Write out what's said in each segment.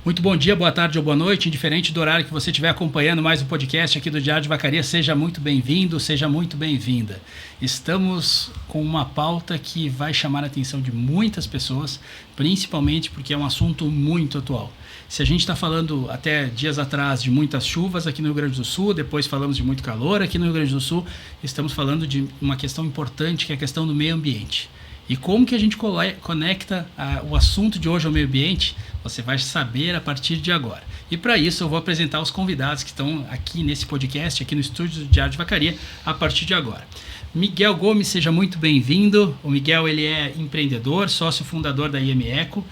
Muito bom dia, boa tarde ou boa noite, indiferente do horário que você estiver acompanhando mais um podcast aqui do Diário de Vacaria, seja muito bem-vindo, seja muito bem-vinda. Estamos com uma pauta que vai chamar a atenção de muitas pessoas, principalmente porque é um assunto muito atual. Se a gente está falando até dias atrás de muitas chuvas aqui no Rio Grande do Sul, depois falamos de muito calor aqui no Rio Grande do Sul, estamos falando de uma questão importante, que é a questão do meio ambiente. E como que a gente conecta o assunto de hoje ao meio ambiente, você vai saber a partir de agora. E para isso eu vou apresentar os convidados que estão aqui nesse podcast, aqui no estúdio do Diário de Vacaria, a partir de agora. Miguel Gomes, seja muito bem-vindo. O Miguel, ele é empreendedor, sócio fundador da IMEco.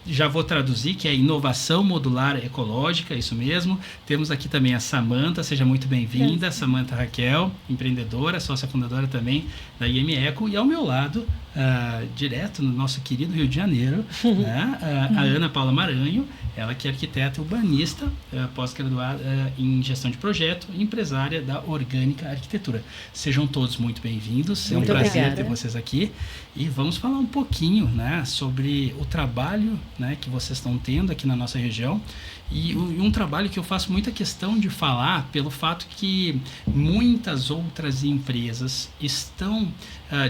Já vou traduzir, que é Inovação Modular Ecológica, isso mesmo. Temos aqui também a Samantha, seja muito bem-vinda. Samantha Raquel, empreendedora, sócia fundadora também da IMEco. E ao meu lado, direto no nosso querido Rio de Janeiro, a Ana Paula Maranho, ela que é arquiteta urbanista, pós-graduada em gestão de projeto, empresária da Orgânica Arquitetura. Sejam todos muito bem-vindos, é um prazer ter vocês aqui. E vamos falar um pouquinho, né, sobre o trabalho, né, que vocês estão tendo aqui na nossa região. E um trabalho que eu faço muita questão de falar pelo fato que muitas outras empresas estão,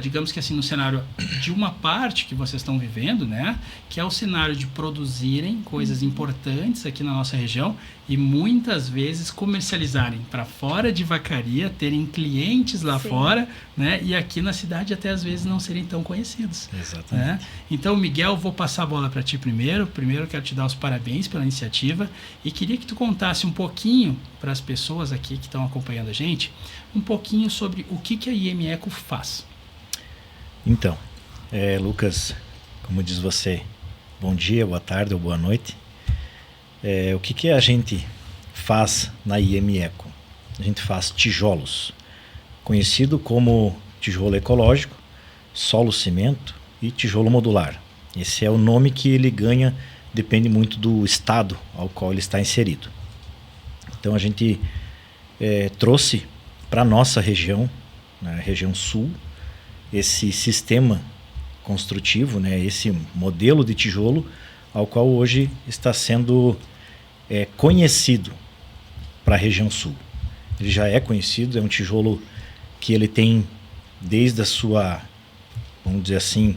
digamos que assim, no cenário de uma parte que vocês estão vivendo, né? Que é o cenário de produzirem coisas importantes aqui na nossa região e muitas vezes comercializarem para fora de Vacaria, terem clientes lá fora, né? E aqui na cidade até às vezes não serem tão conhecidos. Exatamente. Né? Então, Miguel, vou passar a bola para ti primeiro. Primeiro eu quero te dar os parabéns pela iniciativa e queria que tu contasse um pouquinho para as pessoas aqui que estão acompanhando a gente, um pouquinho sobre o que a IMEco faz. Então, Lucas, como diz você, bom dia, boa tarde ou boa noite. O que a gente faz na IMEco? A gente faz tijolos, conhecido como tijolo ecológico, solo cimento e tijolo modular. Esse é o nome que ele ganha, depende muito do estado ao qual ele está inserido. Então a gente trouxe para a nossa região, na região sul, esse sistema construtivo, né, esse modelo de tijolo, ao qual hoje está sendo conhecido para a região sul. Ele já é conhecido, é um tijolo que ele tem desde a sua, vamos dizer assim,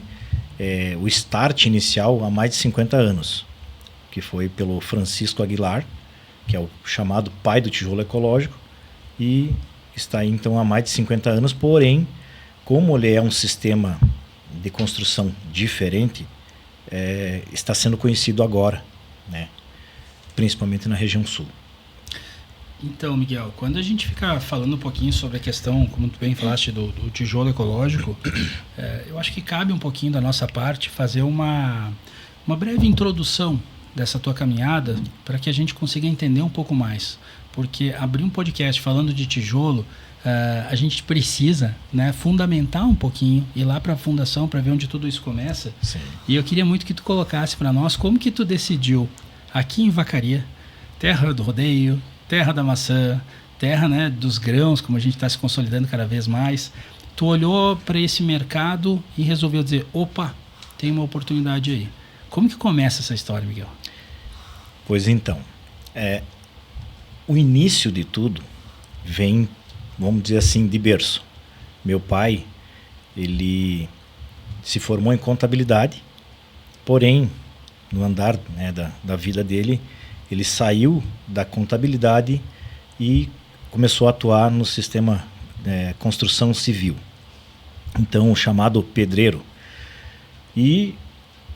o start inicial há mais de 50 anos, que foi pelo Francisco Aguilar, que é o chamado pai do tijolo ecológico, e está aí então há mais de 50 anos, porém, como ele é um sistema de construção diferente, está sendo conhecido agora, né? Principalmente na região sul. Então, Miguel, quando a gente fica falando um pouquinho sobre a questão, como tu bem falaste, do tijolo ecológico, eu acho que cabe um pouquinho da nossa parte fazer uma breve introdução dessa tua caminhada para que a gente consiga entender um pouco mais. Porque abrir um podcast falando de tijolo, a gente precisa, né, fundamentar um pouquinho, ir lá para a fundação para ver onde tudo isso começa. Sim. E eu queria muito que tu colocasse para nós como que tu decidiu, aqui em Vacaria, terra do rodeio, terra da maçã, terra, né, dos grãos, como a gente está se consolidando cada vez mais, tu olhou para esse mercado e resolveu dizer, opa, tem uma oportunidade aí. Como que começa essa história, Miguel? Pois então, o início de tudo vem, vamos dizer assim, de berço. Meu pai, ele se formou em contabilidade, porém, no andar, né, da vida dele, ele saiu da contabilidade e começou a atuar no sistema construção civil. Então, o chamado pedreiro. E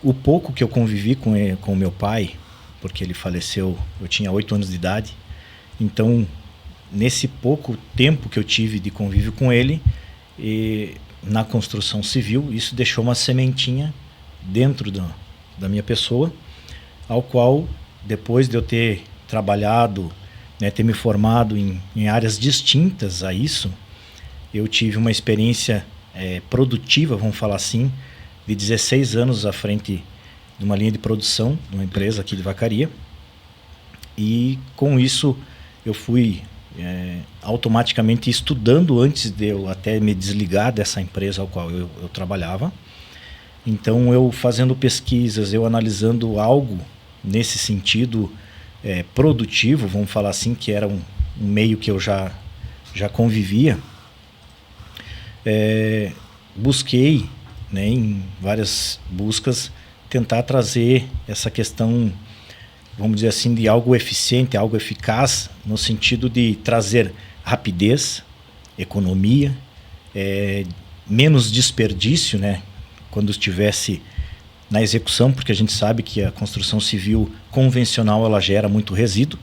o pouco que eu convivi com o meu pai, porque ele faleceu, eu tinha 8 anos de idade, então, nesse pouco tempo que eu tive de convívio com ele, na construção civil, isso deixou uma sementinha dentro da minha pessoa, ao qual, depois de eu ter trabalhado, né, ter me formado em áreas distintas a isso, eu tive uma experiência produtiva, vamos falar assim, de 16 anos à frente de uma linha de produção de uma empresa aqui de Vacaria. E com isso eu fui automaticamente estudando antes de eu até me desligar dessa empresa ao qual eu trabalhava. Então eu fazendo pesquisas, eu analisando algo nesse sentido produtivo, vamos falar assim, que era um meio que eu já convivia, busquei, né, em várias buscas, tentar trazer essa questão, vamos dizer assim, de algo eficiente, algo eficaz, no sentido de trazer rapidez, economia, menos desperdício, né, quando estivesse na execução, porque a gente sabe que a construção civil convencional ela gera muito resíduo,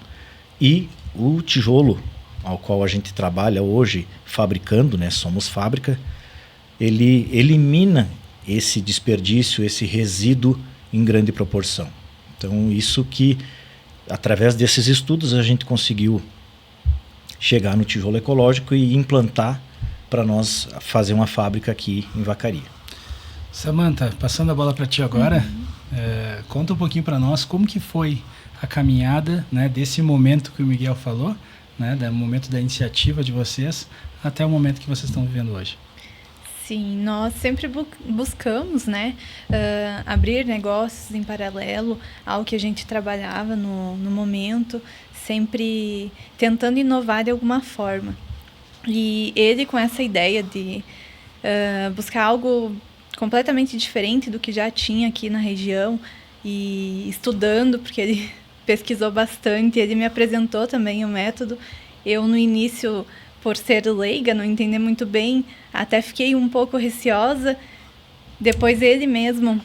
e o tijolo ao qual a gente trabalha hoje fabricando, né, somos fábrica, ele elimina esse desperdício, esse resíduo em grande proporção. Então isso que, através desses estudos, a gente conseguiu chegar no tijolo ecológico e implantar para nós fazer uma fábrica aqui em Vacaria. Samantha, passando a bola para ti agora, conta um pouquinho para nós como que foi a caminhada, né, desse momento que o Miguel falou, né, do momento da iniciativa de vocês até o momento que vocês estão vivendo hoje. Sim, nós sempre buscamos, né, abrir negócios em paralelo ao que a gente trabalhava no momento, sempre tentando inovar de alguma forma. E ele, com essa ideia de buscar algo completamente diferente do que já tinha aqui na região, e estudando, porque ele pesquisou bastante, ele me apresentou também o método. Eu, no início, por ser leiga, não entender muito bem, até fiquei um pouco receosa. Depois ele mesmo,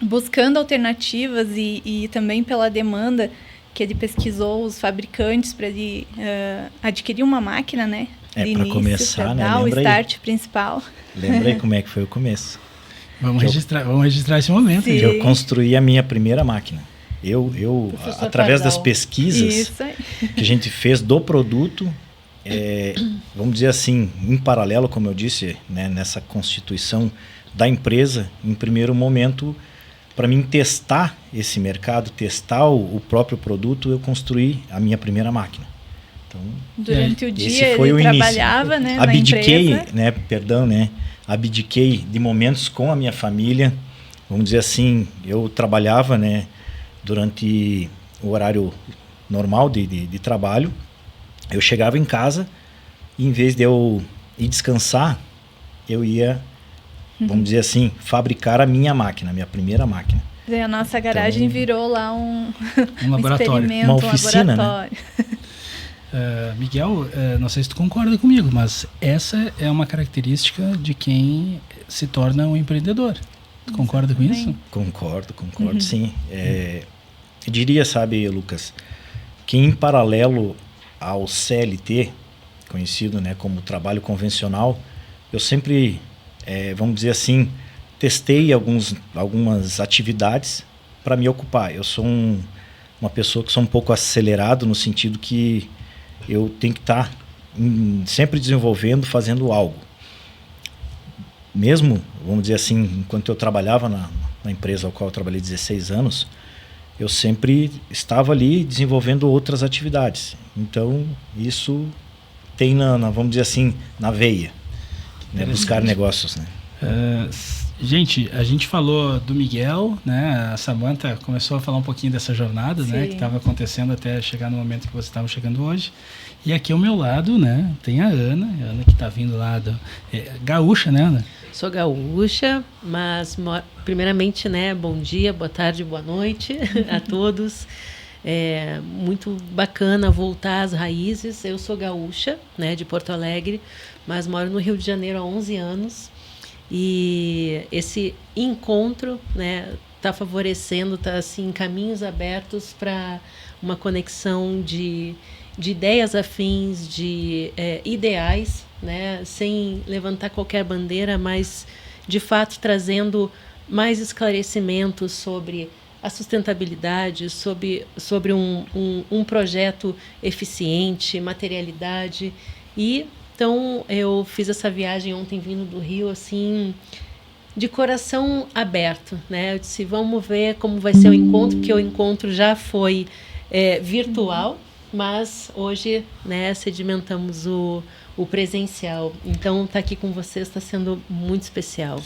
buscando alternativas e também pela demanda que ele pesquisou os fabricantes para ele adquirir uma máquina, né? Para começar, pra né? dar o start principal. Lembra aí como é que foi o começo? Vamos registrar esse momento. Sim. Eu construí a minha primeira máquina. Eu através das pesquisas que a gente fez do produto, vamos dizer assim, em paralelo, como eu disse, né, nessa constituição da empresa, em primeiro momento, para mim testar esse mercado, testar o próprio produto, eu construí a minha primeira máquina. Então, durante o dia ele trabalhava, né, abdiquei, na empresa. Abdiquei de momentos com a minha família. Vamos dizer assim, eu trabalhava, né, durante o horário normal de trabalho. Eu chegava em casa e, em vez de eu ir descansar, eu ia, vamos dizer assim, fabricar a minha máquina, a minha primeira máquina. A nossa garagem virou lá um laboratório, uma oficina, laboratório. Né? Miguel, não sei se tu concorda comigo, mas essa é uma característica de quem se torna um empreendedor. Tu concorda com isso? Concordo, sim. Eu diria, sabe, Lucas, que em paralelo ao CLT, conhecido, né, como trabalho convencional, eu sempre, vamos dizer assim, testei algumas atividades para me ocupar. Eu sou uma pessoa que sou um pouco acelerado, no sentido que eu tenho que estar sempre desenvolvendo, fazendo algo. Mesmo, vamos dizer assim, enquanto eu trabalhava na empresa ao qual eu trabalhei 16 anos, eu sempre estava ali desenvolvendo outras atividades. Então, isso tem, vamos dizer assim, na veia, né? Buscar negócios, né? Gente, a gente falou do Miguel, né? A Samantha começou a falar um pouquinho dessa jornada, né, que estava acontecendo até chegar no momento que vocês estavam chegando hoje. E aqui ao meu lado, né, tem a Ana que está vindo lá gaúcha, né, Ana? Sou gaúcha, mas primeiramente, né, bom dia, boa tarde, boa noite a todos. É muito bacana voltar às raízes. Eu sou gaúcha, né, de Porto Alegre, mas moro no Rio de Janeiro há 11 anos. E esse encontro, né, está favorecendo, está assim, caminhos abertos para uma conexão de ideias afins, de ideais, né, sem levantar qualquer bandeira, mas de fato trazendo mais esclarecimentos sobre a sustentabilidade, sobre um projeto eficiente, materialidade. E então eu fiz essa viagem ontem vindo do Rio, assim, de coração aberto, né? Eu disse, vamos ver como vai ser o encontro, porque o encontro já foi virtual, mas hoje, né, sedimentamos o presencial. Então, estar aqui com vocês está sendo muito especial.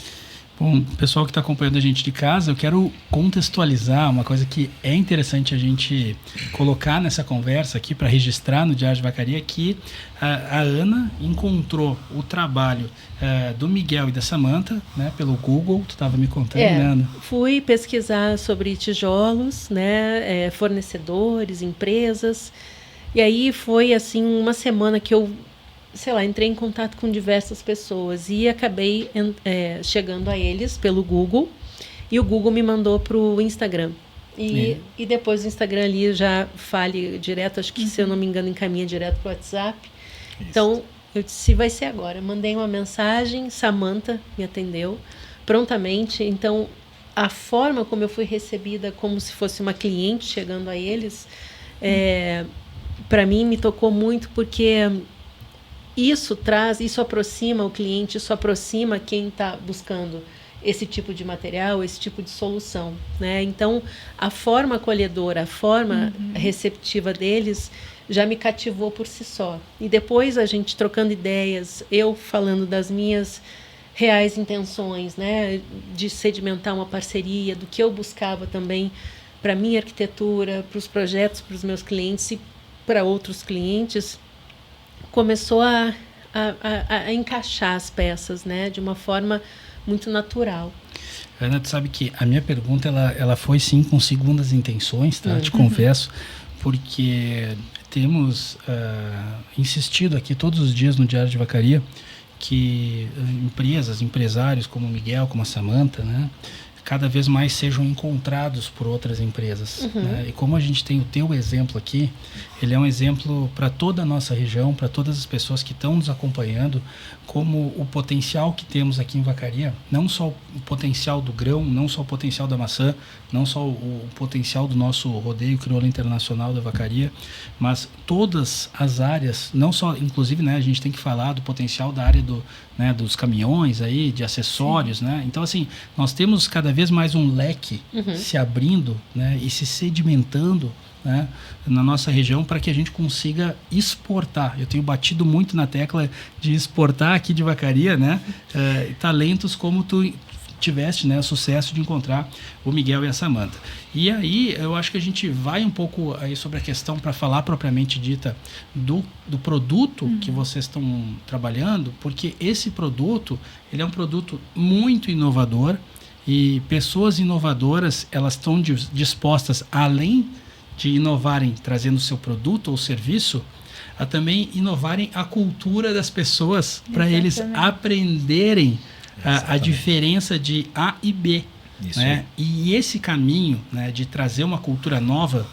Bom, pessoal que está acompanhando a gente de casa, eu quero contextualizar uma coisa que é interessante a gente colocar nessa conversa aqui para registrar no Diário de Vacaria, que a Ana encontrou o trabalho do Miguel e da Samantha, né, pelo Google. Tu estava me contando, né, Ana? Fui pesquisar sobre tijolos, né, fornecedores, empresas, e aí foi assim uma semana que eu entrei em contato com diversas pessoas e acabei chegando a eles pelo Google, e o Google me mandou para o Instagram. E depois do Instagram ali já fale direto, acho que se eu não me engano encaminha direto para o WhatsApp. Isso. Então eu disse, vai ser agora. Mandei uma mensagem, Samantha me atendeu prontamente. Então a forma como eu fui recebida, como se fosse uma cliente chegando a eles, para mim me tocou muito, porque isso aproxima o cliente, isso aproxima quem está buscando esse tipo de material, esse tipo de solução, né? Então, a forma acolhedora, a forma receptiva deles já me cativou por si só. E depois a gente trocando ideias, eu falando das minhas reais intenções, né, de sedimentar uma parceria, do que eu buscava também para a minha arquitetura, para os projetos, para os meus clientes e para outros clientes, começou a encaixar as peças, né, de uma forma muito natural. Ana, tu sabe que a minha pergunta ela foi sim com segundas intenções, tá? Te confesso, porque temos insistido aqui todos os dias no Diário de Vacaria que empresários como o Miguel, como a Samantha, né, cada vez mais sejam encontrados por outras empresas. Né? E como a gente tem o teu exemplo aqui, ele é um exemplo para toda a nossa região, para todas as pessoas que estão nos acompanhando, como o potencial que temos aqui em Vacaria, não só o potencial do grão, não só o potencial da maçã, não só o potencial do nosso rodeio crioulo internacional da Vacaria, mas todas as áreas, não só, inclusive, né, a gente tem que falar do potencial da área dos caminhões aí, de acessórios, né? Então, assim, nós temos cada vez mais um leque se abrindo, né, e se sedimentando, né, na nossa região, para que a gente consiga exportar. Eu tenho batido muito na tecla de exportar aqui de Vacaria, né, talentos como tu tiveste, né, o sucesso de encontrar o Miguel e a Samantha. E aí eu acho que a gente vai um pouco aí sobre a questão, para falar propriamente dita do produto que vocês estão trabalhando, porque esse produto, ele é um produto muito inovador, e pessoas inovadoras, elas estão dispostas, além de inovarem trazendo seu produto ou serviço, a também inovarem a cultura das pessoas, para eles aprenderem a diferença de A e B. Né? E esse caminho, né, de trazer uma cultura nova,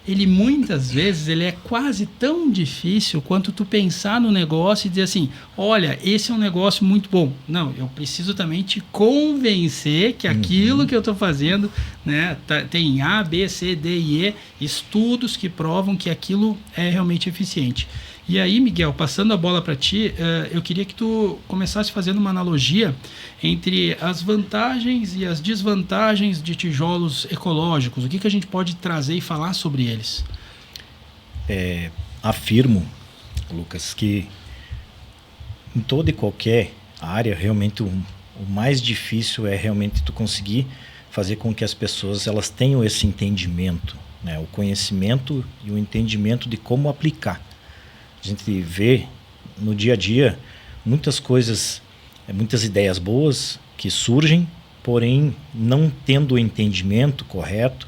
ele muitas vezes ele é quase tão difícil quanto tu pensar no negócio e dizer assim, olha, esse é um negócio muito bom. Não, eu preciso também te convencer que aquilo que eu estou fazendo, né, tem A, B, C, D e E, estudos que provam que aquilo é realmente eficiente. E aí, Miguel, passando a bola para ti, eu queria que tu começasse fazendo uma analogia entre as vantagens e as desvantagens de tijolos ecológicos. O que a gente pode trazer e falar sobre eles? Afirmo, Lucas, que em toda e qualquer área, realmente o mais difícil é realmente tu conseguir fazer com que as pessoas elas tenham esse entendimento, né? O conhecimento e o entendimento de como aplicar. A gente vê no dia a dia muitas coisas, muitas ideias boas que surgem, porém não tendo o entendimento correto,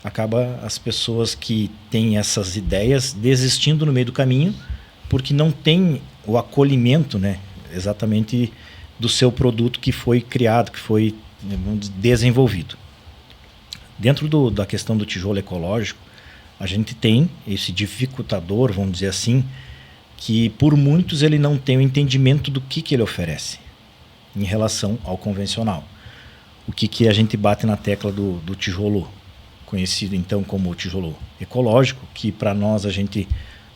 acaba as pessoas que têm essas ideias desistindo no meio do caminho, porque não tem o acolhimento, né, exatamente do seu produto que foi criado, que foi desenvolvido. Dentro da questão do tijolo ecológico, a gente tem esse dificultador, vamos dizer assim, que por muitos ele não tem o entendimento do que ele oferece em relação ao convencional. O que a gente bate na tecla do tijolo, conhecido então como tijolo ecológico, que para nós a gente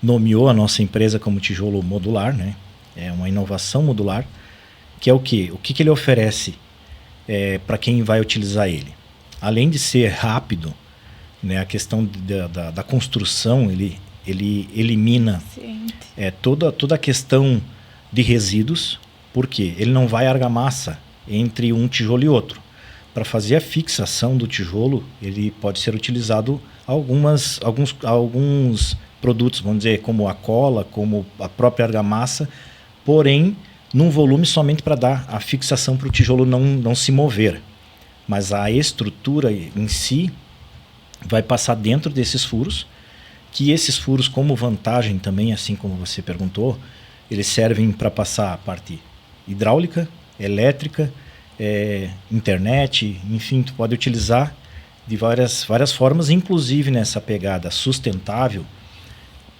nomeou a nossa empresa como tijolo modular, né? É uma inovação modular, que é o quê? O que ele oferece para quem vai utilizar ele. Além de ser rápido, né, a questão da construção, ele elimina toda a questão de resíduos, porque ele não vai argamassa entre um tijolo e outro. Para fazer a fixação do tijolo, ele pode ser utilizado alguns produtos, vamos dizer, como a cola, como a própria argamassa, porém, num volume somente para dar a fixação para o tijolo não se mover. Mas a estrutura em si vai passar dentro desses furos, que esses furos, como vantagem também, assim como você perguntou, eles servem para passar a parte hidráulica, elétrica, internet, enfim, tu pode utilizar de várias formas, inclusive nessa pegada sustentável,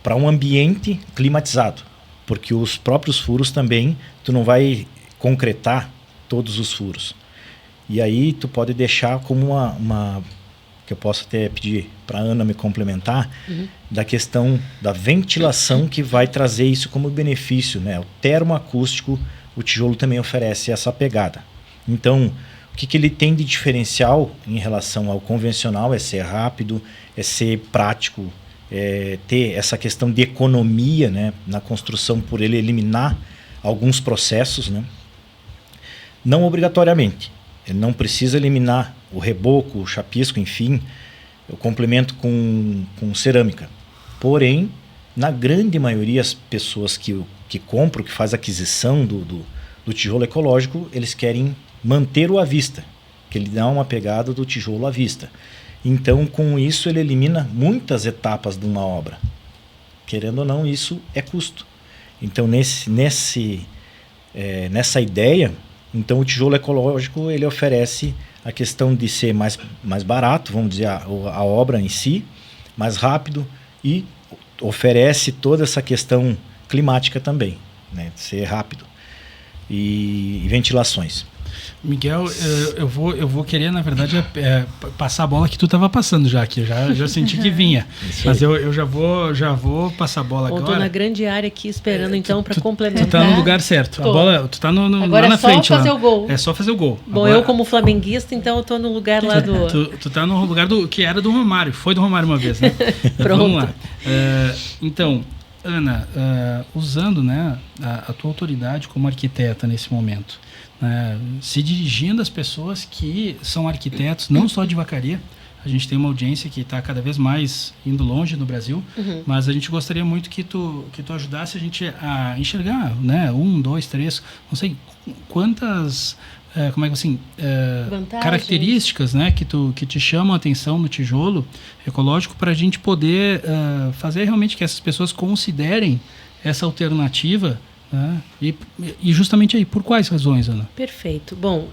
para um ambiente climatizado, porque os próprios furos também, tu não vai concretar todos os furos. E aí tu pode deixar como uma que eu posso até pedir para a Ana me complementar, da questão da ventilação que vai trazer isso como benefício, né? O termoacústico, o tijolo também oferece essa pegada. Então, o que ele tem de diferencial em relação ao convencional é ser rápido, é ser prático, ter essa questão de economia, né, na construção, por ele eliminar alguns processos, né? Não obrigatoriamente. Ele não precisa eliminar o reboco, o chapisco, enfim, o complemento com cerâmica. Porém, na grande maioria, as pessoas que compram, que faz aquisição do tijolo ecológico, eles querem manter o à vista, que ele dá uma pegada do tijolo à vista. Então, com isso, ele elimina muitas etapas de uma obra. Querendo ou não, isso é custo. Então, nessa ideia, então o tijolo ecológico ele oferece a questão de ser mais barato, vamos dizer, a obra em si, mais rápido, e oferece toda essa questão climática também, né, de ser rápido, e ventilações. Miguel, eu vou querer, na verdade, passar a bola que tu estava passando já aqui. Já senti que vinha. Mas eu já vou passar a bola agora. Estou na grande área aqui esperando, então, para complementar. Tu tá no lugar certo. A bola, tu tá agora lá na frente. Agora é só fazer o gol. É só fazer o gol. Bom, agora, eu como flamenguista, então, eu tô no lugar lá do... Tu tá no lugar que era do Romário. Foi do Romário uma vez, né? Pronto. Vamos lá. Então, Ana, usando, né, a tua autoridade como arquiteta nesse momento, se dirigindo às pessoas que são arquitetos, não só de Vacaria. A gente tem uma audiência que está cada vez mais indo longe no Brasil, mas a gente gostaria muito que tu ajudasse a gente a enxergar, né, 1, 2, 3, não sei quantas, características, né, que te chamam a atenção no tijolo ecológico, para a gente poder fazer realmente que essas pessoas considerem essa alternativa. E justamente aí, por quais razões, Ana? Perfeito. Bom,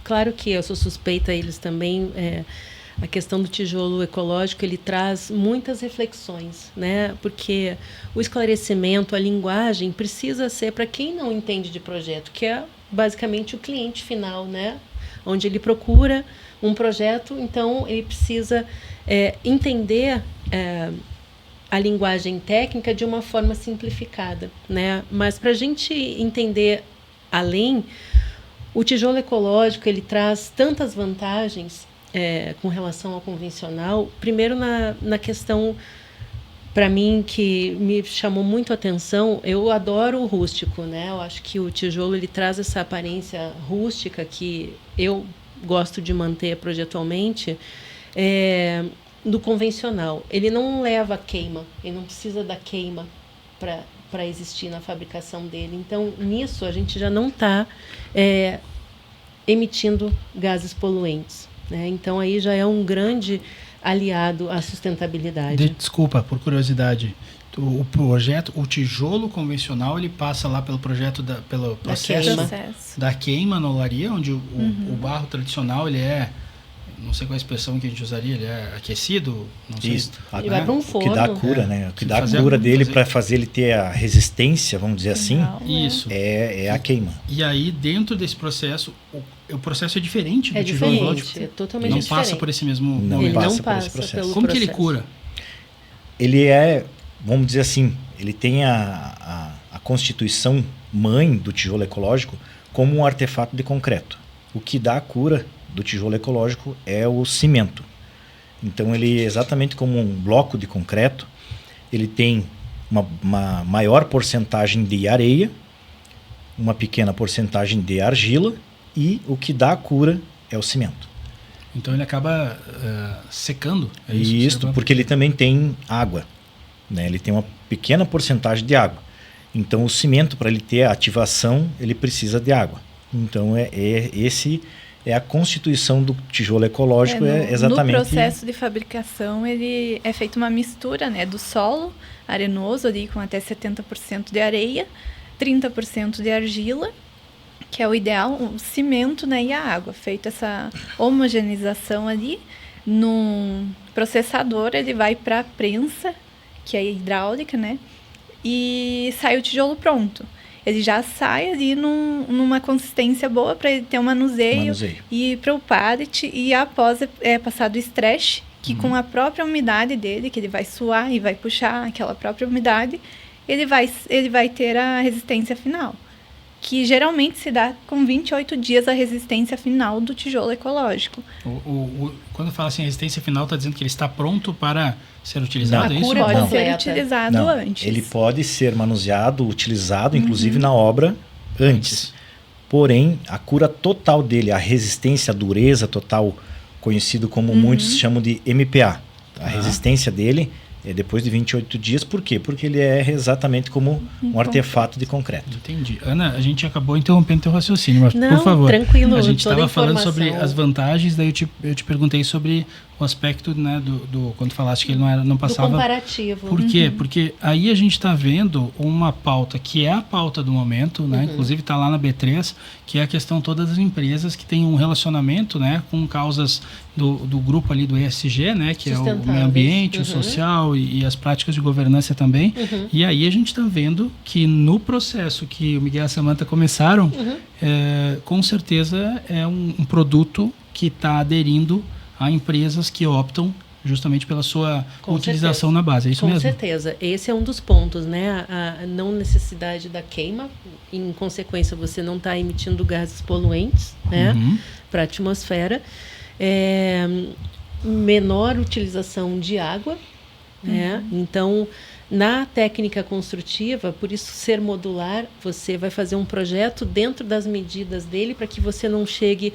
claro que eu sou suspeita, eles também, a questão do tijolo ecológico, ele traz muitas reflexões, né? Porque o esclarecimento, a linguagem precisa ser para quem não entende de projeto, que é basicamente o cliente final, né? Onde ele procura um projeto, então ele precisa entender a linguagem técnica de uma forma simplificada, né? Mas para a gente entender além, o tijolo ecológico ele traz tantas vantagens com relação ao convencional. Primeiro na questão, para mim, que me chamou muito a atenção, eu adoro o rústico, né? Eu acho que o tijolo ele traz essa aparência rústica que eu gosto de manter projetualmente. Do convencional, ele não leva queima, ele não precisa da queima para existir na fabricação dele. Então, nisso, a gente já não está emitindo gases poluentes, né? Então, aí já é um grande aliado à sustentabilidade. Desculpa, por curiosidade, o tijolo convencional, ele passa lá pelo pelo processo da queima na olaria, onde o barro tradicional, ele não sei qual a expressão que a gente usaria, ele é aquecido? Não sei. Isso. Ele vai para um forno. O que dá a cura, né? O que dá a cura dele para fazer ele ter a resistência, vamos dizer assim, isso. É a queima. E aí, dentro desse processo, o processo é diferente do tijolo ecológico? É totalmente diferente. Não passa por esse mesmo... Ele não passa por esse processo. Como que ele cura? Ele vamos dizer assim, ele tem a constituição mãe do tijolo ecológico como um artefato de concreto. o que dá a cura do tijolo ecológico é o cimento. Então ele, exatamente como um bloco de concreto, ele tem uma maior porcentagem de areia, uma pequena porcentagem de argila, e o que dá a cura é o cimento. Então ele acaba secando? É isso, porque ele também tem água, né? Ele tem uma pequena porcentagem de água. Então o cimento, para ele ter a ativação, ele precisa de água. Então esse é a constituição do tijolo ecológico, exatamente... No processo de fabricação, ele é feita uma mistura, né, do solo arenoso, ali, com até 70% de areia, 30% de argila, que é o ideal, o cimento, né, e a água. Feita essa homogeneização ali, num processador, ele vai para a prensa, que é hidráulica, né, e sai o tijolo pronto. Ele já sai ali numa consistência boa para ele ter um manuseio. E para o pallet, e após é passado o stretch, que com a própria umidade dele, que ele vai suar e vai puxar aquela própria umidade, ele vai ter a resistência final, que geralmente se dá com 28 dias a resistência final do tijolo ecológico. Quando fala assim, resistência final, está dizendo que ele está pronto para ser utilizado? A cura pode ser utilizado antes. Ele pode ser manuseado, utilizado, inclusive na obra, antes. Porém, a cura total dele, a resistência, a dureza total, conhecido como muitos chamam de MPa. A resistência dele é depois de 28 dias. Por quê? Porque ele é exatamente como um artefato de concreto. Entendi. Ana, a gente acabou interrompendo teu raciocínio, mas não, por favor. Tranquilo, a gente estava falando sobre as vantagens, daí eu te perguntei sobre o aspecto, né, quando falaste que ele não passava... Do comparativo. Por quê? Porque aí a gente está vendo uma pauta que é a pauta do momento, né? Inclusive está lá na B3, que é a questão todas das empresas que têm um relacionamento, né, com causas do grupo ali do ESG, né, que é o meio ambiente, o social e as práticas de governança também. E aí a gente está vendo que no processo que o Miguel e a Samantha começaram, com certeza é um produto que está aderindo a empresas que optam justamente pela sua utilização na base. É isso mesmo? Com certeza. Esse é um dos pontos, né? A não necessidade da queima. Em consequência, você não está emitindo gases poluentes, né, para a atmosfera. Menor utilização de água, né? Então, na técnica construtiva, por isso ser modular, você vai fazer um projeto dentro das medidas dele para que você não chegue...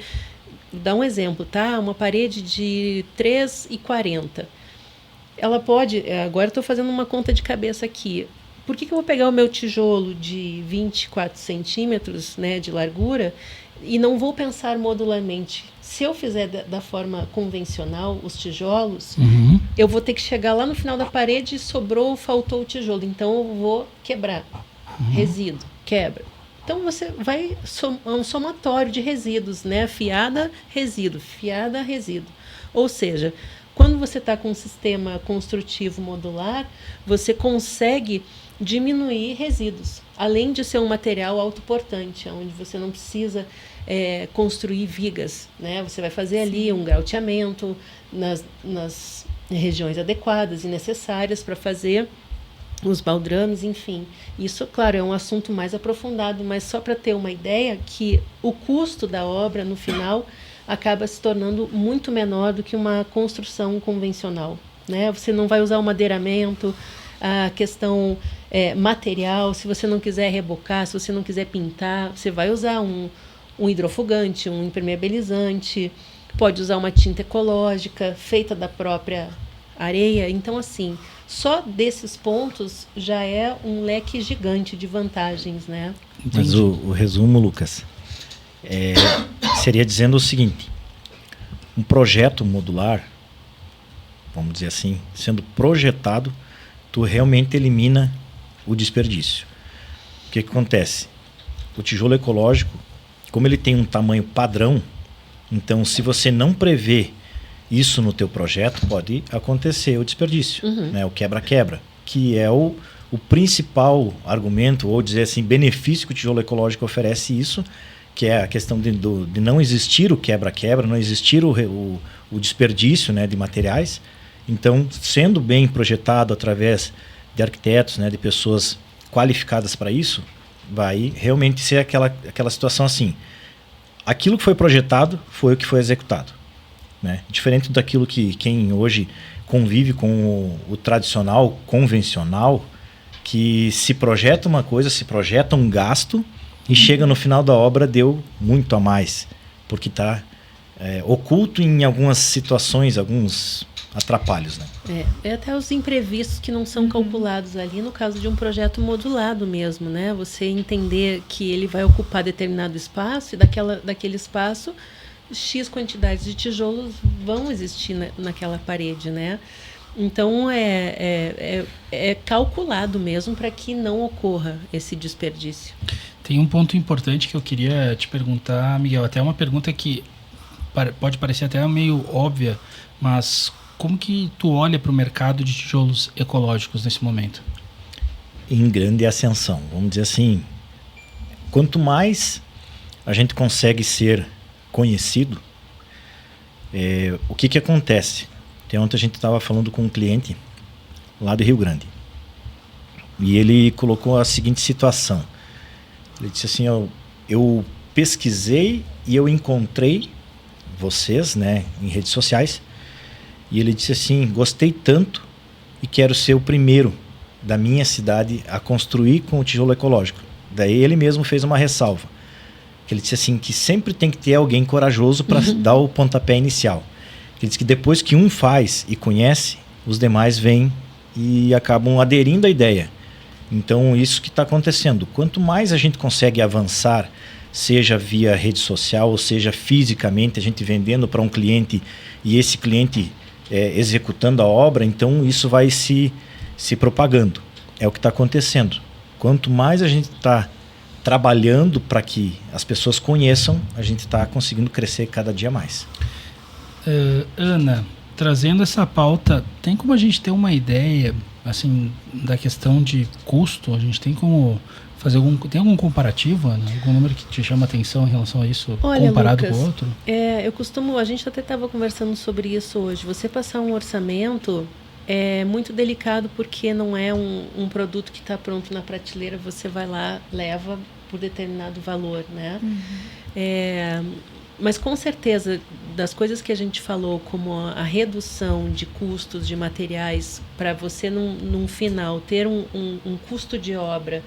Dá um exemplo, tá? Uma parede de 3,40. Ela pode... Agora estou fazendo uma conta de cabeça aqui. Por que eu vou pegar o meu tijolo de 24 centímetros, né, de largura e não vou pensar modularmente? Se eu fizer da forma convencional os tijolos, eu vou ter que chegar lá no final da parede e sobrou ou faltou o tijolo. Então, eu vou quebrar. Resíduo, quebra. Então, você vai... É um somatório de resíduos, né? Fiada, resíduo. Fiada, resíduo. Ou seja, quando você está com um sistema construtivo modular, você consegue diminuir resíduos. Além de ser um material autoportante, onde você não precisa construir vigas, né? Você vai fazer ali um grauteamento nas regiões adequadas e necessárias para fazer os baldrames, enfim. Isso, claro, é um assunto mais aprofundado, mas só para ter uma ideia que o custo da obra, no final, acaba se tornando muito menor do que uma construção convencional, né? Você não vai usar o madeiramento, a questão material, se você não quiser rebocar, se você não quiser pintar, você vai usar um hidrofugante, um impermeabilizante, pode usar uma tinta ecológica feita da própria areia. Então, assim, só desses pontos já é um leque gigante de vantagens, né? Mas o resumo, Lucas, seria dizendo o seguinte: um projeto modular, vamos dizer assim, sendo projetado, tu realmente elimina o desperdício. O que acontece? O tijolo ecológico, como ele tem um tamanho padrão, então se você não prevê isso no teu projeto, pode acontecer o desperdício, né? O quebra-quebra, que é o principal argumento, ou dizer assim, benefício que o tijolo ecológico oferece isso, que é a questão de não existir o quebra-quebra, não existir o desperdício, né, de materiais. Então, sendo bem projetado através de arquitetos, né, de pessoas qualificadas para isso, vai realmente ser aquela situação assim: aquilo que foi projetado foi o que foi executado, né? Diferente daquilo que quem hoje convive com o tradicional, convencional, que se projeta uma coisa, se projeta um gasto e chega no final da obra deu muito a mais, porque está oculto em algumas situações, alguns atrapalhos, né? É até os imprevistos que não são calculados ali no caso de um projeto modulado mesmo, né? Você entender que ele vai ocupar determinado espaço e daquele espaço X quantidades de tijolos vão existir naquela parede, né? Então é calculado mesmo para que não ocorra esse desperdício. Tem um ponto importante que eu queria te perguntar, Miguel, até uma pergunta que pode parecer até meio óbvia, mas como que tu olha para o mercado de tijolos ecológicos nesse momento? Em grande ascensão, vamos dizer assim, quanto mais a gente consegue ser conhecido, o que acontece? Ontem a gente estava falando com um cliente lá do Rio Grande e ele colocou a seguinte situação. Ele disse assim, eu pesquisei e eu encontrei vocês, né, em redes sociais, e ele disse assim, gostei tanto e quero ser o primeiro da minha cidade a construir com o tijolo ecológico. Daí ele mesmo fez uma ressalva, que ele disse assim, que sempre tem que ter alguém corajoso para dar o pontapé inicial. Ele disse que depois que um faz e conhece, os demais vêm e acabam aderindo à ideia. Então, isso que está acontecendo. Quanto mais a gente consegue avançar, seja via rede social, ou seja fisicamente, a gente vendendo para um cliente e esse cliente executando a obra, então isso vai se propagando. É o que está acontecendo. Quanto mais a gente está trabalhando para que as pessoas conheçam, a gente está conseguindo crescer cada dia mais. Ana, trazendo essa pauta, tem como a gente ter uma ideia assim da questão de custo? A gente tem como fazer algum comparativo, Ana? Algum número que te chama a atenção em relação a isso? Olha, comparado Lucas, com o outro? a gente até estava conversando sobre isso hoje. Você passar um orçamento é muito delicado porque não é um produto que está pronto na prateleira, você vai lá, leva por determinado valor, né? Mas com certeza, das coisas que a gente falou, como a redução de custos de materiais, para você num final ter um custo de obra,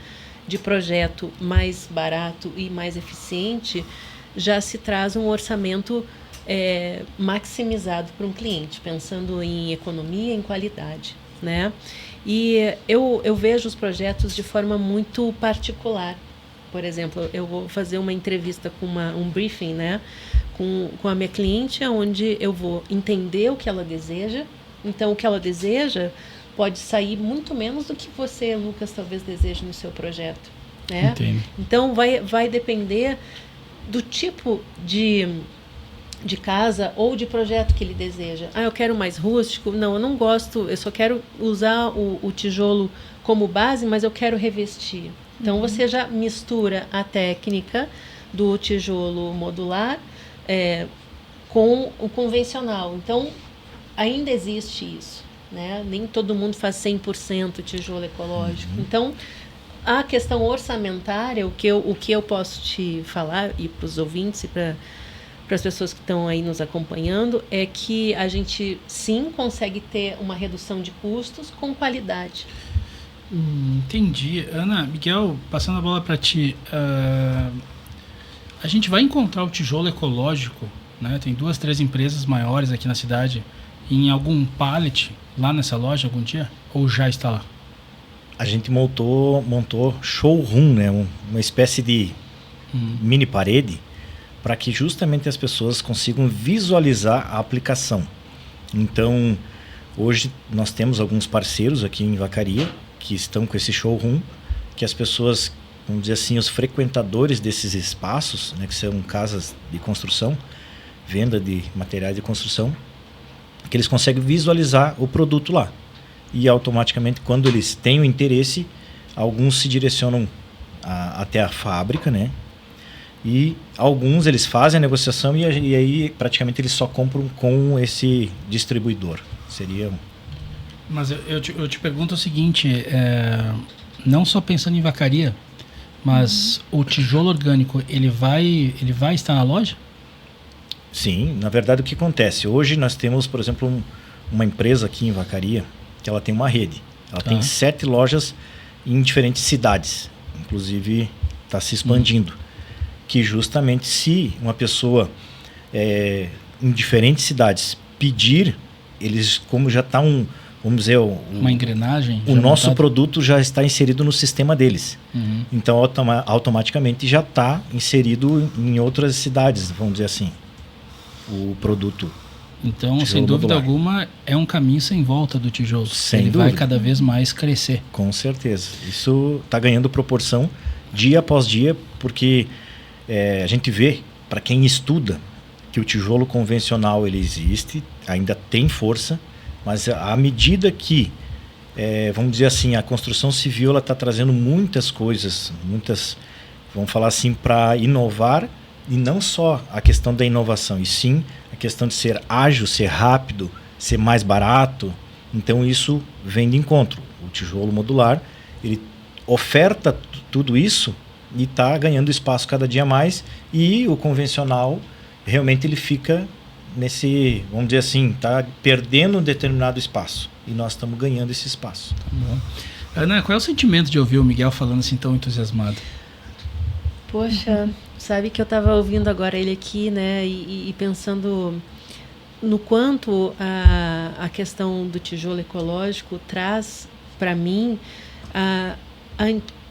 de projeto mais barato e mais eficiente, já se traz um orçamento maximizado para um cliente, pensando em economia e em qualidade, né? E eu vejo os projetos de forma muito particular. Por exemplo, eu vou fazer uma entrevista com um briefing, né, com a minha cliente, onde eu vou entender o que ela deseja. Então, o que ela deseja pode sair muito menos do que você, Lucas, talvez deseje no seu projeto, né? Entendo. Então, vai depender do tipo de casa ou de projeto que ele deseja. Eu quero mais rústico? Não, eu não gosto, eu só quero usar o tijolo como base, mas eu quero revestir. Então, você já mistura a técnica do tijolo modular com o convencional. Então, ainda existe isso, né? Nem todo mundo faz 100% tijolo ecológico. Então, a questão orçamentária, o que eu posso te falar, e para os ouvintes e para as pessoas que estão aí nos acompanhando, é que a gente, sim, consegue ter uma redução de custos com qualidade. Entendi. Ana, Miguel, passando a bola para ti, a gente vai encontrar o tijolo ecológico, né? Tem 2, 3 empresas maiores aqui na cidade, em algum pallet lá nessa loja algum dia? Ou já está lá? A gente montou showroom, né? Uma espécie de mini parede, para que justamente as pessoas consigam visualizar a aplicação. Então, hoje nós temos alguns parceiros aqui em Vacaria que estão com esse showroom, que as pessoas, vamos dizer assim, os frequentadores desses espaços, né, que são casas de construção, venda de materiais de construção, que eles conseguem visualizar o produto lá. E automaticamente, quando eles têm o interesse, alguns se direcionam até a fábrica, né? E alguns eles fazem a negociação e aí praticamente eles só compram com esse distribuidor. Seria... Mas eu te pergunto o seguinte, não só pensando em Vacaria, Mas o tijolo orgânico, ele vai estar na loja? Sim, na verdade o que acontece? Hoje nós temos, por exemplo, uma empresa aqui em Vacaria, que ela tem uma rede. Ela tem 7 lojas em diferentes cidades. Inclusive está se expandindo. Que justamente se uma pessoa em diferentes cidades pedir, eles, como já está vamos dizer, uma engrenagem, o nosso produto já está inserido no sistema deles. Então automaticamente já está inserido em outras cidades, vamos dizer assim, o produto. Então, sem dúvida alguma, é um caminho sem volta do tijolo. Ele vai cada vez mais crescer. Com certeza. Isso está ganhando proporção dia após dia, porque a gente vê, para quem estuda, que o tijolo convencional ele existe, ainda tem força, mas à medida que, vamos dizer assim, a construção civil está trazendo muitas coisas, vamos falar assim, para inovar, e não só a questão da inovação, e sim a questão de ser ágil, ser rápido, ser mais barato. Então isso vem de encontro. O tijolo modular, ele oferta tudo isso e está ganhando espaço cada dia mais, e o convencional realmente ele fica nesse, vamos dizer assim, está perdendo um determinado espaço, e nós estamos ganhando esse espaço. Tá bom. Ana, qual é o sentimento de ouvir o Miguel falando assim tão entusiasmado? Poxa, sabe que eu estava ouvindo agora ele aqui, né, e pensando no quanto a questão do tijolo ecológico traz para mim a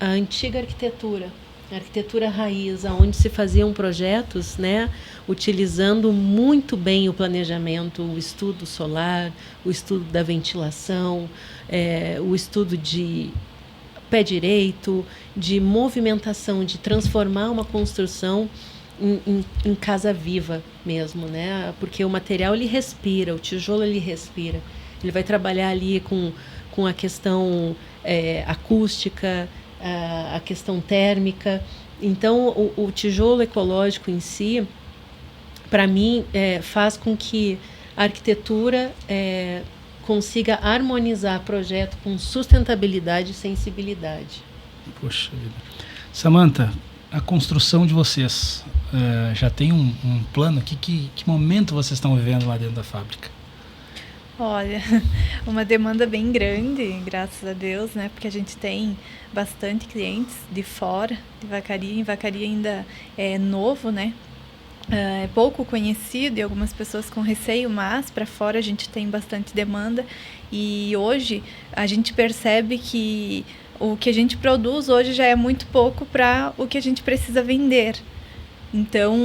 antiga arquitetura. A arquitetura raiz, onde se faziam projetos, né, utilizando muito bem o planejamento, o estudo solar, o estudo da ventilação, o estudo de pé direito, de movimentação, de transformar uma construção em casa viva mesmo, né? Porque o material ele respira, o tijolo ele respira. Ele vai trabalhar ali com a questão acústica, a questão térmica. Então, o tijolo ecológico em si, para mim, faz com que a arquitetura consiga harmonizar projeto com sustentabilidade e sensibilidade. Poxa vida. Samantha, a construção de vocês já tem um plano? Que momento vocês estão vivendo lá dentro da fábrica? Olha, uma demanda bem grande, graças a Deus, né? Porque a gente tem bastante clientes de fora, de Vacaria. Em Vacaria ainda é novo, né? É pouco conhecido e algumas pessoas com receio, mas para fora a gente tem bastante demanda. E hoje a gente percebe que o que a gente produz hoje já é muito pouco para o que a gente precisa vender. Então,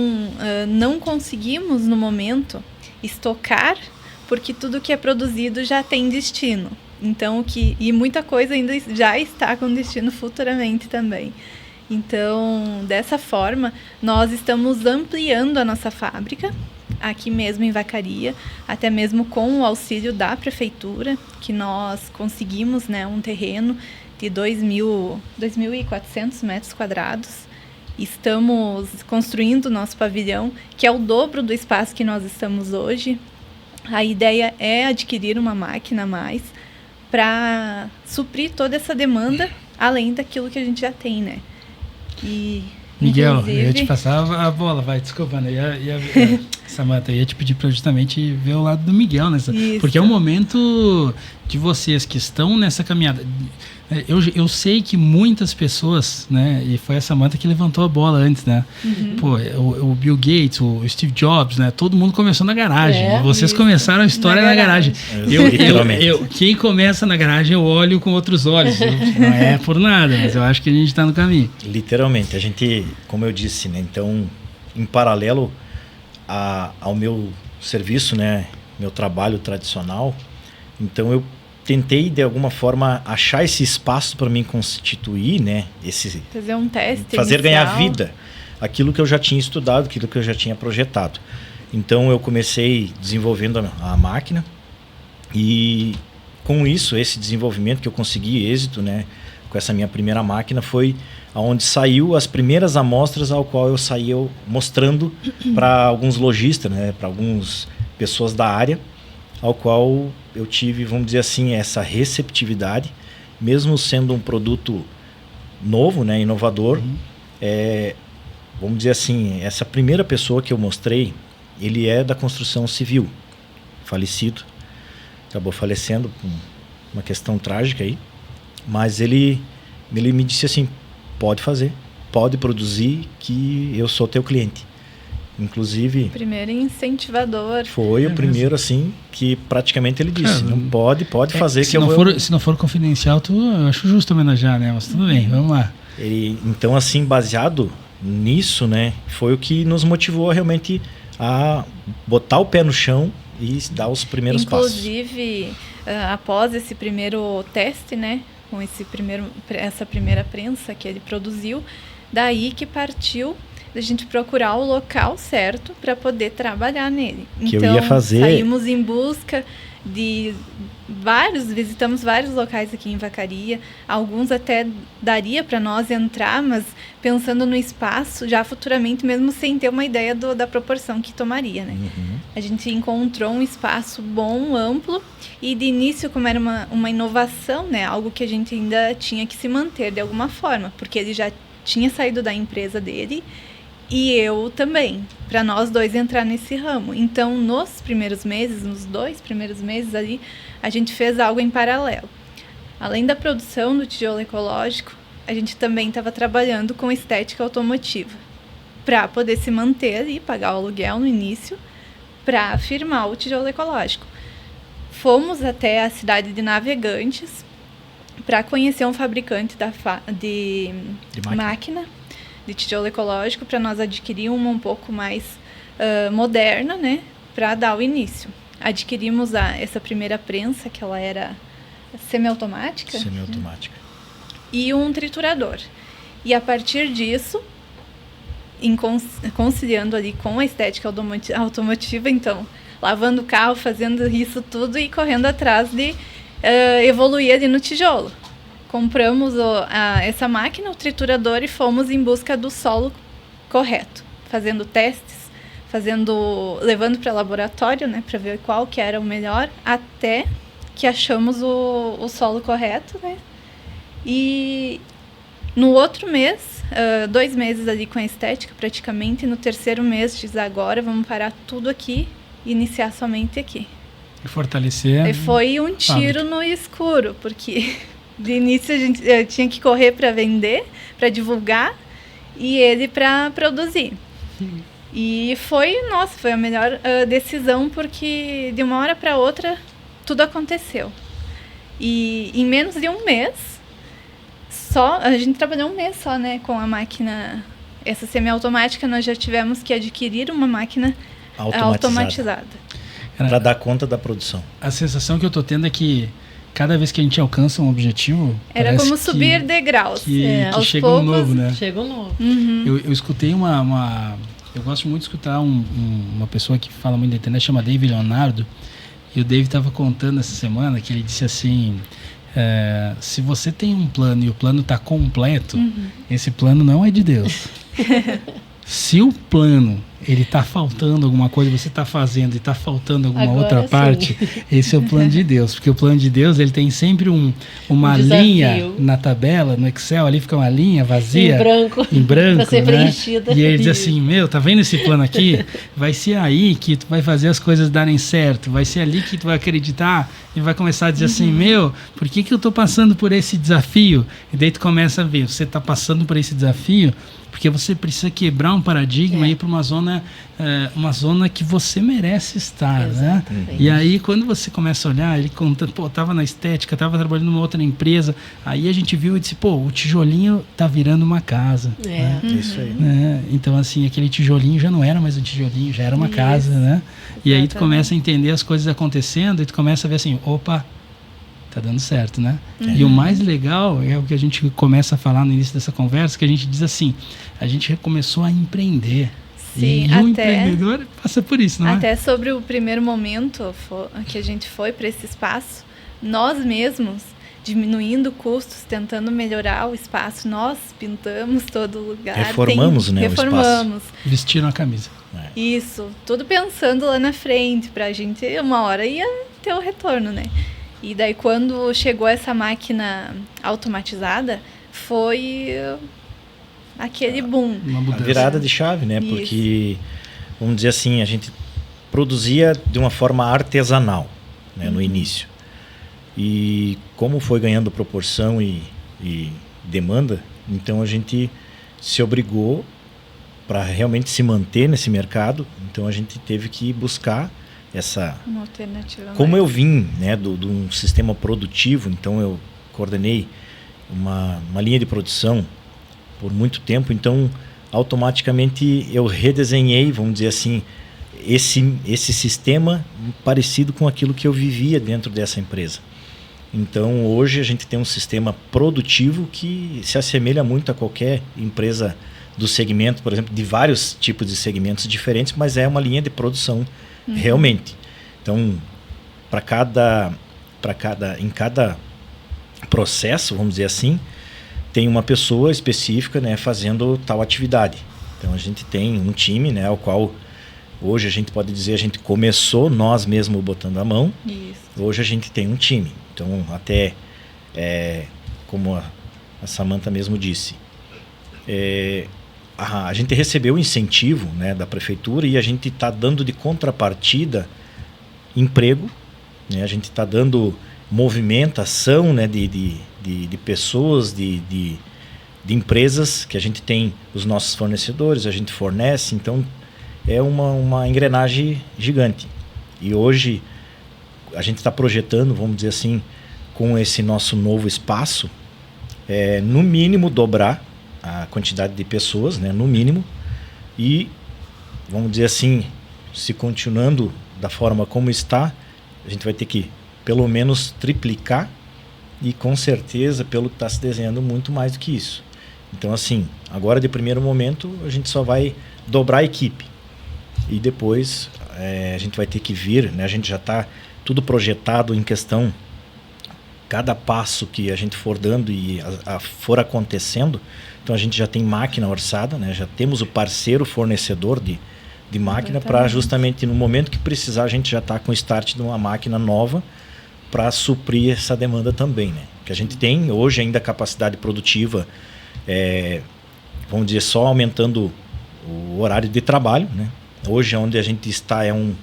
não conseguimos, no momento, estocar, porque tudo que é produzido já tem destino. Então, e muita coisa ainda já está com destino futuramente também. Então, dessa forma, nós estamos ampliando a nossa fábrica, aqui mesmo em Vacaria, até mesmo com o auxílio da prefeitura, que nós conseguimos, né, um terreno de 2.400 metros quadrados. Estamos construindo o nosso pavilhão, que é o dobro do espaço que nós estamos hoje. A ideia é adquirir uma máquina a mais para suprir toda essa demanda, além daquilo que a gente já tem, né? E, Miguel, eu ia te passar a bola, vai, desculpa, né? Samantha, eu ia te pedir para justamente ver o lado do Miguel nessa, porque é um momento de vocês que estão nessa caminhada. Eu sei que muitas pessoas, né, e foi a Samantha que levantou a bola antes, né? Pô, o Bill Gates, o Steve Jobs, né? Todo mundo começou na garagem. Vocês começaram a história na garagem. Quem começa na garagem eu olho com outros olhos. Não é por nada, mas eu acho que a gente está no caminho. Literalmente, a gente, como eu disse, né? Então, em paralelo ao meu serviço, né? Meu trabalho tradicional, então eu tentei de alguma forma achar esse espaço para me constituir, né? Fazer um teste fazer inicial. Ganhar vida, aquilo que eu já tinha estudado, aquilo que eu já tinha projetado. Então eu comecei desenvolvendo a máquina, e com isso, esse desenvolvimento que eu consegui êxito, né? Com essa minha primeira máquina, foi onde saiu as primeiras amostras ao qual eu saí mostrando para alguns lojistas, né? Para algumas pessoas da área, ao qual eu tive, vamos dizer assim, essa receptividade, mesmo sendo um produto novo, né, inovador. Vamos dizer assim, essa primeira pessoa que eu mostrei, ele é da construção civil, falecido, acabou falecendo por uma questão trágica aí, mas ele me disse assim, pode fazer, pode produzir, que eu sou teu cliente. Inclusive... Primeiro incentivador. Foi o primeiro, assim, que praticamente ele disse, não pode fazer, que eu vou... Se não for confidencial, eu acho justo homenagear, né? Mas tudo bem, vamos lá. Então, assim, baseado nisso, né, foi o que nos motivou realmente a botar o pé no chão e dar os primeiros passos. Inclusive, após esse primeiro teste, né, com essa primeira prensa que ele produziu, daí que partiu a gente procurar o local certo para poder trabalhar nele. Que então, eu ia fazer... saímos em busca de visitamos vários locais aqui em Vacaria, alguns até daria para nós entrar, mas pensando no espaço, já futuramente, mesmo sem ter uma ideia da proporção que tomaria, né? A gente encontrou um espaço bom, amplo, e de início, como era uma inovação, né, algo que a gente ainda tinha que se manter de alguma forma, porque ele já tinha saído da empresa dele, e eu também, para nós dois entrar nesse ramo. Então, nos 2 primeiros meses ali, a gente fez algo em paralelo. Além da produção do tijolo ecológico, a gente também estava trabalhando com estética automotiva, para poder se manter ali, pagar o aluguel no início, para firmar o tijolo ecológico. Fomos até a cidade de Navegantes para conhecer um fabricante de máquina de tijolo ecológico, para nós adquirir uma um pouco mais moderna, né, para dar o início. Adquirimos essa primeira prensa, que ela era semiautomática. Semiautomática. E um triturador. E a partir disso, conciliando ali com a estética automotiva, então, lavando o carro, fazendo isso tudo e correndo atrás de evoluir ali no tijolo. Compramos essa máquina, o triturador, e fomos em busca do solo correto, fazendo testes, levando para laboratório, né, para ver qual que era o melhor, até que achamos o solo correto, né? E no outro mês, 2 meses ali com a estética praticamente, no terceiro mês diz, agora vamos parar tudo aqui e iniciar somente aqui. E fortalecer. E foi um tiro no escuro, porque de início a gente tinha que correr para vender, para divulgar, e ele para produzir. E foi a melhor decisão, porque de uma hora para outra tudo aconteceu. E em menos de um mês, a gente trabalhou um mês só, né, com a máquina, essa semiautomática. Nós já tivemos que adquirir uma máquina automatizada. Para dar conta da produção. A sensação que eu tô tendo é que cada vez que a gente alcança um objetivo... Era como subir degraus. Que chega um novo, né? Chega um novo. Eu escutei eu gosto muito de escutar uma pessoa que fala muito na internet, chama David Leonardo, e o David estava contando essa semana que ele disse assim, se você tem um plano e o plano está completo, esse plano não é de Deus. Se o plano, ele está faltando alguma coisa, você está fazendo e está faltando alguma outra parte, esse é o plano de Deus. Porque o plano de Deus, ele tem sempre uma linha na tabela, no Excel, ali fica uma linha vazia. Em branco, para ser preenchida. E ele diz assim, tá vendo esse plano aqui? Vai ser aí que tu vai fazer as coisas darem certo. Vai ser ali que tu vai acreditar e vai começar a dizer assim, por que eu estou passando por esse desafio? E daí tu começa a ver, você está passando por esse desafio porque você precisa quebrar um paradigma e ir para uma zona que você merece estar, né? E aí, quando você começa a olhar, ele contando, tava na estética, tava trabalhando numa outra empresa, aí a gente viu e disse, o tijolinho tá virando uma casa. Né? Isso aí. Então, assim, aquele tijolinho já não era mais um tijolinho, já era uma casa, né? E aí tu começa a entender as coisas acontecendo e tu começa a ver assim, tá dando certo, né? E o mais legal é o que a gente começa a falar no início dessa conversa, que a gente diz assim, a gente começou a empreender. Sim, e o empreendedor passa por isso, não é? Até sobre o primeiro momento que a gente foi para esse espaço, nós mesmos, diminuindo custos, tentando melhorar o espaço, nós pintamos todo lugar. Reformamos, o espaço. Vestiram a camisa. Isso, tudo pensando lá na frente, pra gente, uma hora ia ter o retorno, né? E daí, quando chegou essa máquina automatizada, foi aquele boom. Uma A mudança. virada de chave, né? Isso. Porque, vamos dizer assim, a gente produzia de uma forma artesanal, né, no início. E como foi ganhando proporção e demanda, então a gente se obrigou para realmente se manter nesse mercado. Então a gente teve que buscar essa... Uma alternativa. Como eu vim, né, de um sistema produtivo, então eu coordenei uma linha de produção por muito tempo, então automaticamente eu redesenhei, vamos dizer assim, esse sistema parecido com aquilo que eu vivia dentro dessa empresa. Então hoje a gente tem um sistema produtivo que se assemelha muito a qualquer empresa do segmento, por exemplo, de vários tipos de segmentos diferentes, mas é uma linha de produção realmente. Então, em cada processo, vamos dizer assim, tem uma pessoa específica, né, fazendo tal atividade. Então a gente tem um time, né, ao qual hoje a gente pode dizer, a gente começou nós mesmos botando a mão. Isso. Hoje a gente tem um time. Então até como a Samantha mesmo disse, a gente recebeu incentivo, né, da prefeitura, e a gente está dando de contrapartida emprego, né, a gente está dando movimentação, né, de pessoas, de empresas, que a gente tem os nossos fornecedores, a gente fornece, então é uma engrenagem gigante. E hoje a gente está projetando, vamos dizer assim, com esse nosso novo espaço, no mínimo dobrar a quantidade de pessoas, né, no mínimo, e vamos dizer assim, se continuando da forma como está, a gente vai ter que pelo menos triplicar, e com certeza, pelo que está se desenhando, muito mais do que isso. Então assim, agora de primeiro momento a gente só vai dobrar a equipe, e depois a gente vai ter que vir, né, a gente já está tudo projetado em questão, cada passo que a gente for dando e for acontecendo. Então a gente já tem máquina orçada, né? Já temos o parceiro fornecedor de máquina, para justamente no momento que precisar a gente já está com o start de uma máquina nova para suprir essa demanda também, né? Que a gente tem hoje ainda capacidade produtiva, vamos dizer, só aumentando o horário de trabalho, né? Hoje onde a gente está é um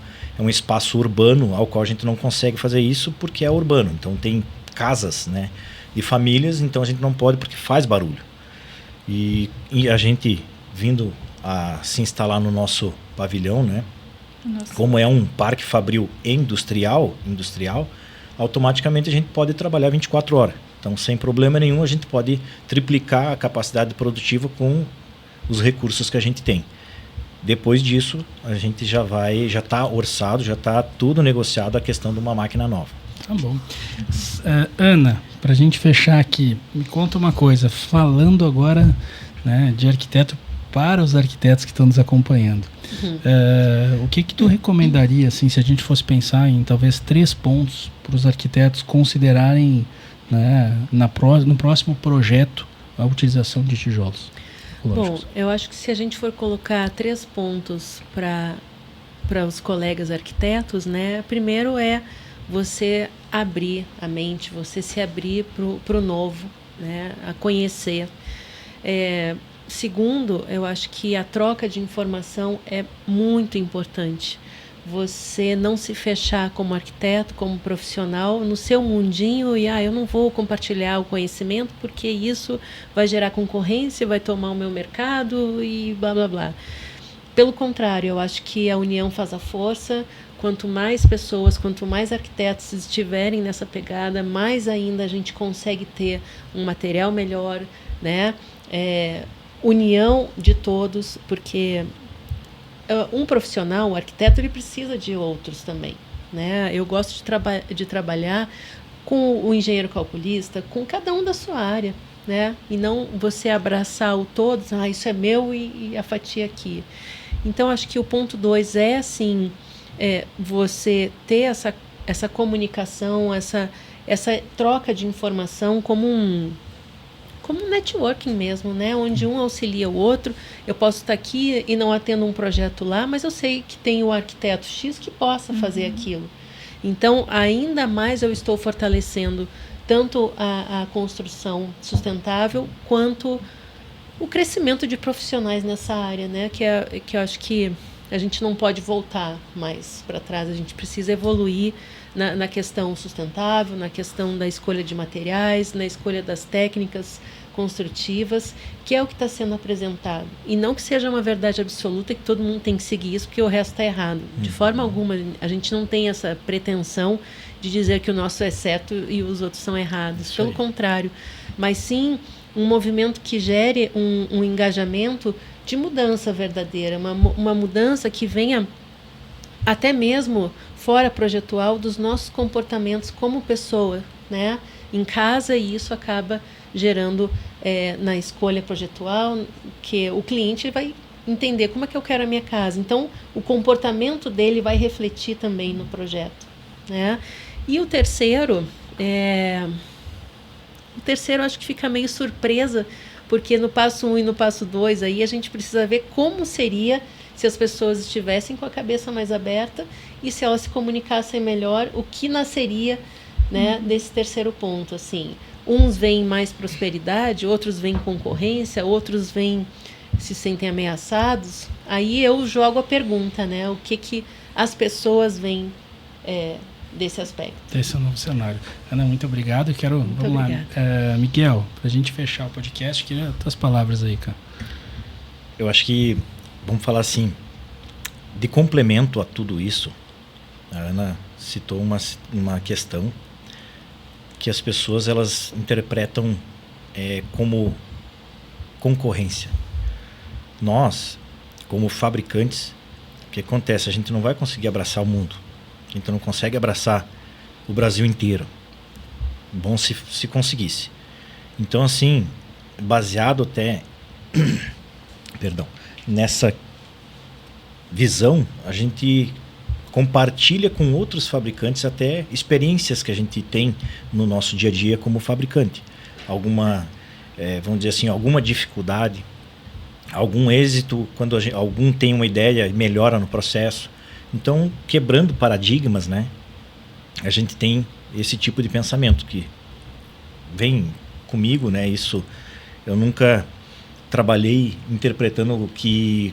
espaço urbano ao qual a gente não consegue fazer isso porque é urbano. Então tem casas, né, de famílias, então a gente não pode porque faz barulho. E a gente vindo a se instalar no nosso pavilhão, né, como é um parque fabril industrial, automaticamente a gente pode trabalhar 24 horas. Então sem problema nenhum a gente pode triplicar a capacidade produtiva com os recursos que a gente tem. Depois disso, a gente já está orçado, já está tudo negociado a questão de uma máquina nova. Tá bom. Ana, para a gente fechar aqui, me conta uma coisa, falando agora, né, de arquiteto para os arquitetos que estão nos acompanhando. O que tu recomendaria, assim, se a gente fosse pensar em talvez 3 pontos para os arquitetos considerarem, né, no próximo projeto a utilização de tijolos? Bom, eu acho que se a gente for colocar 3 pontos para os colegas arquitetos, né? Primeiro é você abrir a mente, você se abrir para o novo, né? A conhecer. Segundo, eu acho que a troca de informação é muito importante. Você não se fechar como arquiteto, como profissional, no seu mundinho e eu não vou compartilhar o conhecimento porque isso vai gerar concorrência, vai tomar o meu mercado e blá, blá, blá. Pelo contrário, eu acho que a união faz a força. Quanto mais pessoas, quanto mais arquitetos estiverem nessa pegada, mais ainda a gente consegue ter um material melhor, né? União de todos, porque um profissional, um arquiteto, ele precisa de outros também, né? Eu gosto de trabalhar com o engenheiro calculista, com cada um da sua área, né? E não você abraçar o todos, isso é meu e a fatia aqui. Então, acho que o ponto 2 é, assim, você ter essa comunicação, essa troca de informação como um networking mesmo, né? Onde um auxilia o outro. Eu posso estar aqui e não atendo um projeto lá, mas eu sei que tem o arquiteto X que possa fazer aquilo. Então, ainda mais eu estou fortalecendo tanto a construção sustentável quanto o crescimento de profissionais nessa área, né? Que eu acho que a gente não pode voltar mais para trás, a gente precisa evoluir na questão sustentável, na questão da escolha de materiais, na escolha das técnicas construtivas, que é o que está sendo apresentado. E não que seja uma verdade absoluta que todo mundo tem que seguir isso, porque o resto está errado. De forma alguma, a gente não tem essa pretensão de dizer que o nosso é certo e os outros são errados. Isso Pelo aí. contrário. Mas sim um movimento que gere um engajamento de mudança verdadeira, uma mudança que venha até mesmo fora projetual dos nossos comportamentos como pessoa, né? Em casa, e isso acaba gerando na escolha projetual, que o cliente vai entender como é que eu quero a minha casa. Então, o comportamento dele vai refletir também no projeto, né? E o terceiro, acho que fica meio surpresa, porque no passo 1 e no passo 2 aí a gente precisa ver como seria se as pessoas estivessem com a cabeça mais aberta e se elas se comunicassem melhor, o que nasceria, né, desse terceiro ponto, assim. Uns veem mais prosperidade, outros veem concorrência, outros se sentem ameaçados. Aí eu jogo a pergunta, né, o que as pessoas veem desse aspecto. Esse é o novo cenário. Ana, muito obrigado. Vamos lá. Miguel, para a gente fechar o podcast, queria as tuas palavras aí, cara. Eu acho que, vamos falar assim, de complemento a tudo isso, a Ana citou uma questão que as pessoas elas interpretam como concorrência. Nós, como fabricantes, o que acontece? A gente não vai conseguir abraçar o mundo. A gente não consegue abraçar o Brasil inteiro. Bom se conseguisse. Então, assim, baseado até perdão, nessa visão, a gente compartilha com outros fabricantes até experiências que a gente tem no nosso dia a dia como fabricante. Vamos dizer assim, alguma dificuldade, algum êxito, quando algum tem uma ideia e melhora no processo. Então, quebrando paradigmas, né? A gente tem esse tipo de pensamento que vem comigo, né? Isso, eu nunca trabalhei interpretando o que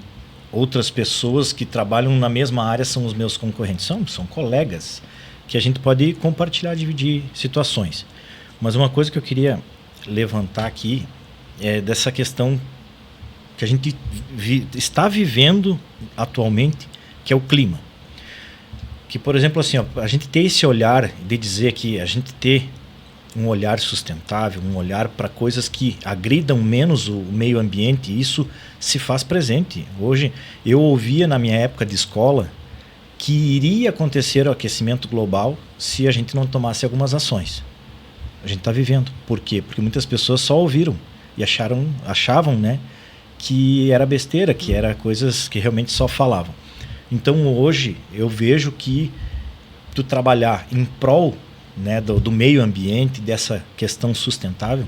outras pessoas que trabalham na mesma área são os meus concorrentes. São colegas que a gente pode compartilhar, dividir situações. Mas uma coisa que eu queria levantar aqui é dessa questão que a gente está vivendo atualmente, que é o clima. Que, por exemplo, assim, a gente ter esse olhar de dizer que a gente ter um olhar sustentável, um olhar para coisas que agridam menos o meio ambiente, isso se faz presente. Hoje, eu ouvia na minha época de escola que iria acontecer o aquecimento global se a gente não tomasse algumas ações. A gente está vivendo. Por quê? Porque muitas pessoas só ouviram e achavam, né, que era besteira, que era coisas que realmente só falavam. Então, hoje, eu vejo que tu trabalhar em prol, né, do meio ambiente, dessa questão sustentável,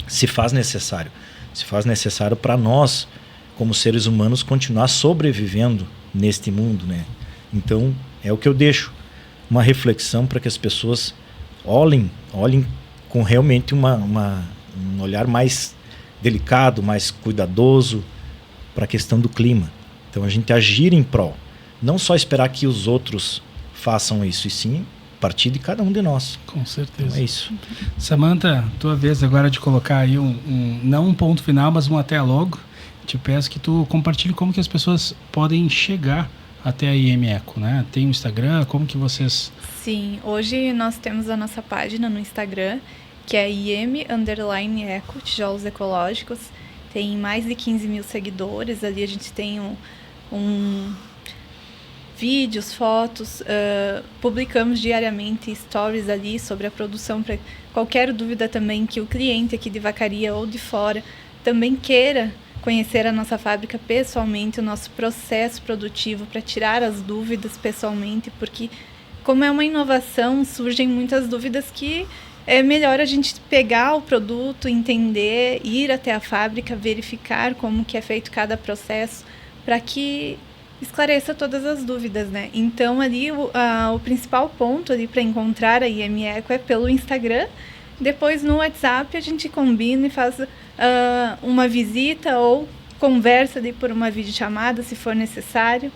se faz necessário. Se faz necessário para nós, como seres humanos, continuar sobrevivendo neste mundo, né? Então, é o que eu deixo. Uma reflexão para que as pessoas olhem com realmente um olhar mais delicado, mais cuidadoso para a questão do clima. Então, a gente agir em prol. Não só esperar que os outros façam isso, e sim partir de cada um de nós. Com certeza. Então é isso. Samantha, tua vez agora de colocar aí não um ponto final, mas um até logo. Te peço que tu compartilhe como que as pessoas podem chegar até a IM Eco, né? Tem um Instagram, como que vocês... Sim, hoje nós temos a nossa página no Instagram, que é IM_Eco, Tijolos Ecológicos. Tem mais de 15 mil seguidores. Ali a gente tem vídeos, fotos, publicamos diariamente stories ali sobre a produção, para qualquer dúvida também que o cliente aqui de Vacaria ou de fora também queira conhecer a nossa fábrica pessoalmente, o nosso processo produtivo, para tirar as dúvidas pessoalmente, porque como é uma inovação, surgem muitas dúvidas que é melhor a gente pegar o produto, entender, ir até a fábrica, verificar como que é feito cada processo, para que esclareça todas as dúvidas, né? Então, ali, o principal ponto ali para encontrar a IM Eco é pelo Instagram, depois no WhatsApp a gente combina e faz uma visita ou conversa ali por uma videochamada, se for necessário,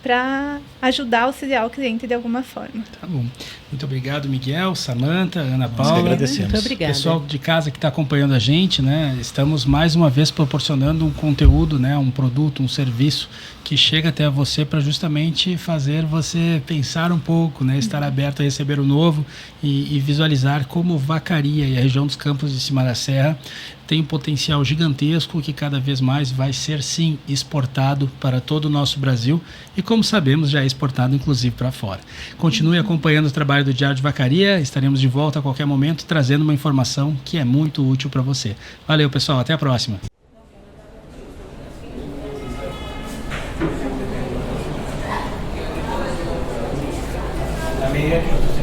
para ajudar a auxiliar o cliente de alguma forma. Tá bom. Muito obrigado, Miguel, Samantha, Ana Nós Paula. agradecemos. Muito obrigada. Pessoal de casa que está acompanhando a gente, né? Estamos mais uma vez proporcionando um conteúdo, né? Um produto, um serviço que chega até você para justamente fazer você pensar um pouco, né? Estar aberto a receber o novo e visualizar como Vacaria e a região dos Campos de Cima da Serra tem um potencial gigantesco que cada vez mais vai ser, sim, exportado para todo o nosso Brasil e, como sabemos, já é exportado, inclusive, para fora. Continue acompanhando o trabalho do Diário de Vacaria, estaremos de volta a qualquer momento trazendo uma informação que é muito útil para você. Valeu, pessoal, até a próxima. Amém.